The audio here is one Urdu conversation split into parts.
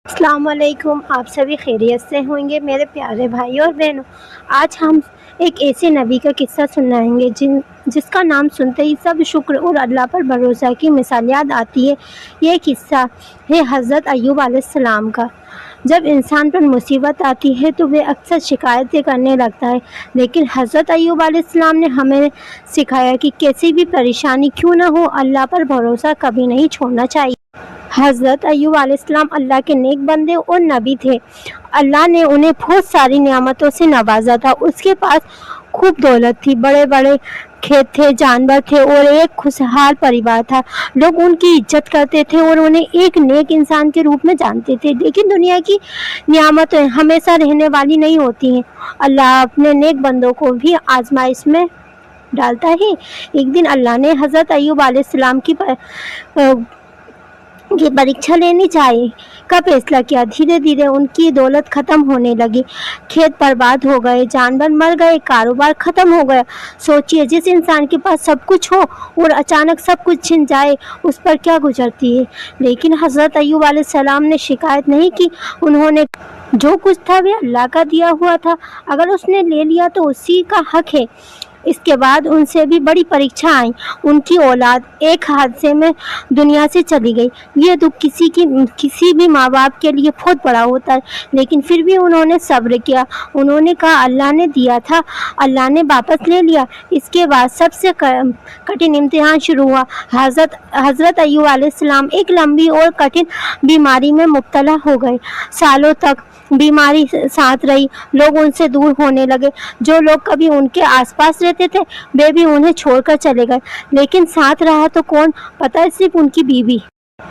السلام علیکم، آپ سبھی خیریت سے ہوں گے میرے پیارے بھائی اور بہنوں۔ آج ہم ایک ایسے نبی کا قصہ سنائیں گے جس کا نام سنتے ہی سب شکر اور اللہ پر بھروسہ کی مثال یاد آتی ہے۔ یہ قصہ ہے حضرت ایوب علیہ السلام کا۔ جب انسان پر مصیبت آتی ہے تو وہ اکثر شکایتیں کرنے لگتا ہے، لیکن حضرت ایوب علیہ السلام نے ہمیں سکھایا کہ کیسی بھی پریشانی کیوں نہ ہو، اللہ پر بھروسہ کبھی نہیں چھوڑنا چاہیے۔ حضرت ایوب علیہ السلام اللہ کے نیک بندے اور نبی تھے۔ اللہ نے انہیں بہت ساری نعمتوں سے نوازا تھا۔ اس کے پاس خوب دولت تھی، بڑے بڑے کھیت تھے، جانور تھے اور ایک خوشحال پریوار تھا۔ لوگ ان کی عزت کرتے تھے اور انہیں ایک نیک انسان کے روپ میں جانتے تھے۔ لیکن دنیا کی نعمتیں ہمیشہ رہنے والی نہیں ہوتی ہیں۔ اللہ اپنے نیک بندوں کو بھی آزمائش میں ڈالتا ہے۔ ایک دن اللہ نے حضرت ایوب علیہ السلام کی پریکشا لینی چاہیے کا فیصلہ کیا۔ دھیرے دھیرے ان کی دولت ختم ہونے لگی، کھیت برباد ہو گئے، جانور مر گئے، کاروبار ختم ہو گیا۔ سوچئے جس انسان کے پاس سب کچھ ہو اور اچانک سب کچھ چھن جائے، اس پر کیا گزرتی ہے۔ لیکن حضرت ایوب علیہ السلام نے شکایت نہیں کی۔ انہوں نے جو کچھ تھا وہ اللہ کا دیا ہوا تھا، اگر اس نے لے لیا تو اسی کا حق ہے۔ اس کے بعد ان سے بھی بڑی پریکشا آئی۔ ان کی اولاد ایک حادثے میں دنیا سے چلی گئی۔ یہ دکھ کسی بھی ماں باپ کے لیے بہت بڑا ہوتا ہے، لیکن پھر بھی انہوں نے صبر کیا۔ انہوں نے کہا اللہ نے دیا تھا، اللہ نے واپس لے لیا۔ اس کے بعد سب سے کٹھن امتحان شروع ہوا۔ حضرت ایوب علیہ السلام ایک لمبی اور کٹھن بیماری میں مبتلا ہو گئے۔ سالوں تک بیماری ساتھ رہی، لوگ ان سے دور ہونے لگے۔ جو لوگ کبھی ان کے آس پاس رہتے تھے وہ بھی انہیں چھوڑ کر چلے گئے، لیکن ساتھ رہا تو کون؟ پتہ ہے، صرف ان کی بیوی۔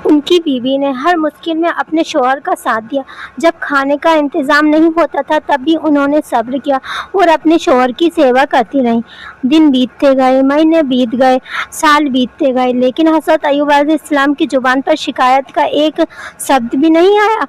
ان کی بیوی نے ہر مشکل میں اپنے شوہر کا ساتھ دیا۔ جب کھانے کا انتظام نہیں ہوتا تھا تب بھی انہوں نے صبر کیا اور اپنے شوہر کی سیوا کرتی رہیں۔ دن بیتتے گئے، مہینے بیت گئے، سال بیتتے گئے، لیکن حضرت ایوب علیہ السلام کی زبان پر شکایت کا ایک شبد بھی نہیں آیا۔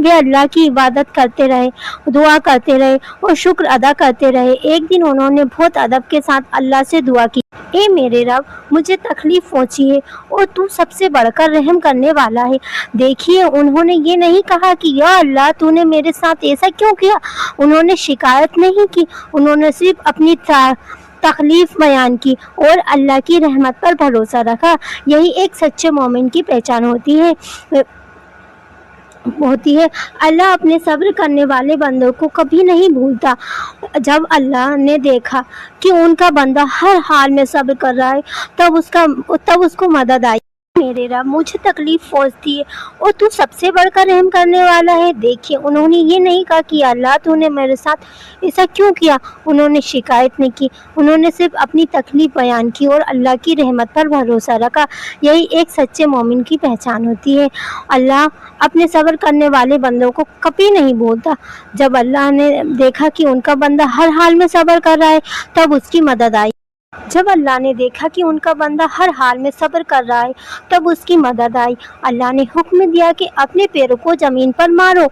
وہ اللہ کی عبادت کرتے رہے، دعا کرتے رہے اور شکر ادا کرتے رہے۔ ایک دن انہوں نے بہت ادب کے ساتھ اللہ سے دعا کی، اے میرے رب، مجھے تکلیف پہنچی ہے اور تو سب سے بڑھ کر رحم کرنے والا ہے۔ دیکھیے، انہوں نے یہ نہیں کہا کہ یا اللہ تو نے میرے ساتھ ایسا کیوں کیا۔ انہوں نے شکایت نہیں کی، انہوں نے صرف اپنی تکلیف بیان کی اور اللہ کی رحمت پر بھروسہ رکھا۔ یہی ایک سچے مومن کی پہچان ہوتی ہے۔ اللہ اپنے صبر کرنے والے بندوں کو کبھی نہیں بھولتا۔ جب اللہ نے دیکھا کہ ان کا بندہ ہر حال میں صبر کر رہا ہے تب اس کو مدد آئی۔ میرے رب، مجھے تکلیف پہنچتی ہے اور تو سب سے بڑھ کر رحم کرنے والا ہے۔ دیکھیے، انہوں نے یہ نہیں کہا کہ اللہ تو نے میرے ساتھ ایسا کیوں کیا۔ انہوں نے شکایت نہیں کی، انہوں نے صرف اپنی تکلیف بیان کی اور اللہ کی رحمت پر بھروسہ رکھا۔ یہی ایک سچے مومن کی پہچان ہوتی ہے۔ اللہ اپنے صبر کرنے والے بندوں کو کبھی نہیں بھولتا۔ جب اللہ نے دیکھا کہ ان کا بندہ ہر حال میں صبر کر رہا ہے تب اس کی مدد آئی۔ جب اللہ نے دیکھا کہ ان کا بندہ ہر حال میں صبر کر رہا ہے تب اس کی مدد آئی۔ اللہ نے حکم دیا کہ اپنے پیروں کو زمین پر مارو۔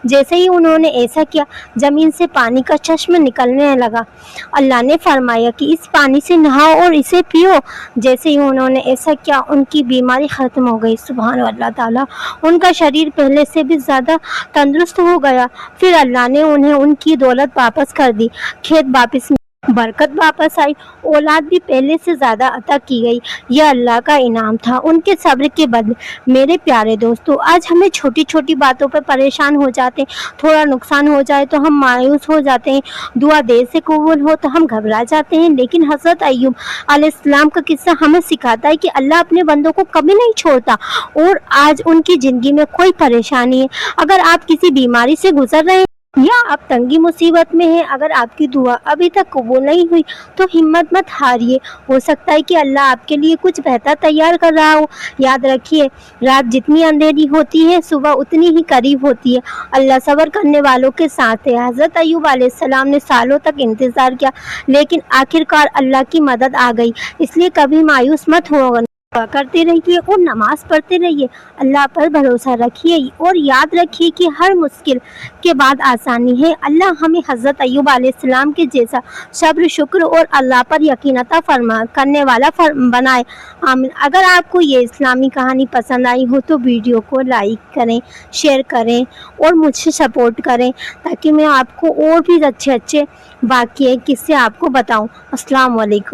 جیسے ہی انہوں نے ایسا کیا، زمین سے پانی کا چشمہ نکلنے لگا۔ اللہ نے فرمایا کہ اس پانی سے نہاؤ اور اسے پیو۔ جیسے ہی انہوں نے ایسا کیا، ان کی بیماری ختم ہو گئی۔ سبحان اللہ تعالیٰ، ان کا شریر پہلے سے بھی زیادہ تندرست ہو گیا۔ پھر اللہ نے انہیں ان کی دولت واپس کر دی، کھیت واپس، برکت واپس آئی، اولاد بھی پہلے سے زیادہ عطا کی گئی۔ یہ اللہ کا انعام تھا ان کے صبر کے بدلے۔ میرے پیارے دوستو، آج ہمیں چھوٹی چھوٹی باتوں پر پریشان ہو جاتے ہیں۔ تھوڑا نقصان ہو جائے تو ہم مایوس ہو جاتے ہیں، دعا دیر سے قبول ہو تو ہم گھبرا جاتے ہیں۔ لیکن حضرت ایوب علیہ السلام کا قصہ ہمیں سکھاتا ہے کہ اللہ اپنے بندوں کو کبھی نہیں چھوڑتا۔ اور آج ان کی زندگی میں کوئی پریشانی ہے، اگر آپ کسی بیماری سے گزر رہے ہیں یا آپ تنگی مصیبت میں ہیں، اگر آپ کی دعا ابھی تک قبول نہیں ہوئی تو ہمت مت ہاریے۔ ہو سکتا ہے کہ اللہ آپ کے لیے کچھ بہتر تیار کر رہا ہو۔ یاد رکھیے، رات جتنی اندھیری ہوتی ہے صبح اتنی ہی قریب ہوتی ہے۔ اللہ صبر کرنے والوں کے ساتھ ہے۔ حضرت ایوب علیہ السلام نے سالوں تک انتظار کیا، لیکن آخر کار اللہ کی مدد آ گئی۔ اس لیے کبھی مایوس مت ہو۔ دعا کرتے رہیے اور نماز پڑھتے رہیے، اللہ پر بھروسہ رکھیے اور یاد رکھیے کہ ہر مشکل کے بعد آسانی ہے۔ اللہ ہمیں حضرت ایوب علیہ السلام کے جیسا صبر، شکر اور اللہ پر یقین عطا کرنے والا بنائے، آمین۔ اگر آپ کو یہ اسلامی کہانی پسند آئی ہو تو ویڈیو کو لائک کریں، شیئر کریں اور مجھ سے سپورٹ کریں تاکہ میں آپ کو اور بھی اچھے واقعے قصے آپ کو بتاؤں۔ السلام علیکم۔